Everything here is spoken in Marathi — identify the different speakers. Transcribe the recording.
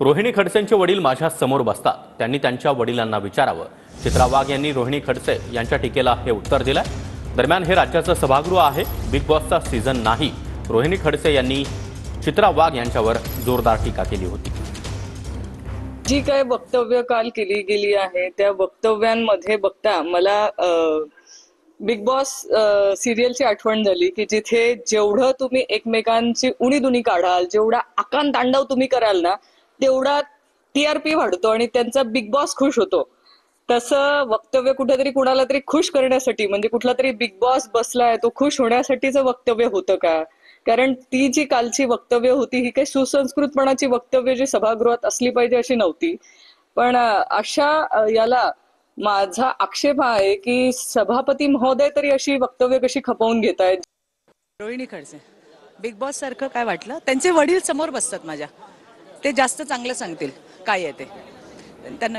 Speaker 1: रोहिणी खडसेंचे वडील माझ्या समोर बसतात, त्यांनी त्यांच्या वडिलांना विचारावं। चित्रा वाघ यांनी रोहिणी खडसे यांच्या टीकेला हे उत्तर दिलंय। दरम्यान हे राज्याचं सभागृह आहे, बिग बॉसचा सीझन नाही। रोहिणी खडसे यांनी चित्रा वाघ यांच्यावर जोरदार टीका केली होती।
Speaker 2: जी काय वक्तव्य काल केली गेली आहे त्या वक्तव्यांमध्ये बघता मला बिग बॉस सिरियलची आठवण झाली की जिथे जेवढं तुम्ही एकमेकांची उणीधुणी काढाल, जेवढा आकांत तांडव तुम्ही कराल ना, तेवढा टीआरपी वाढतो आणि त्यांचा बिग बॉस खुश होतो। तसं वक्तव्य कुठेतरी कुणाला तरी खुश करण्यासाठी, म्हणजे कुठला तरी बिग बॉस बसलाय तो खुश होण्यासाठीचं वक्तव्य होतं का? कारण ती जी कालची वक्तव्य होती ही काही सुसंस्कृतपणाची वक्तव्य जी सभागृहात असली पाहिजे अशी नव्हती। पण अशा याला माझा आक्षेप आहे की सभापती महोदय तरी अशी वक्तव्य कशी खपवून घेतायत।
Speaker 3: रोहिणी खडसे बिग बॉस सारखं काय वाटलं? त्यांचे वडील समोर बसतात माझ्या, ते जास्त चांगलं सांगतील काय आहे ते। त्यांना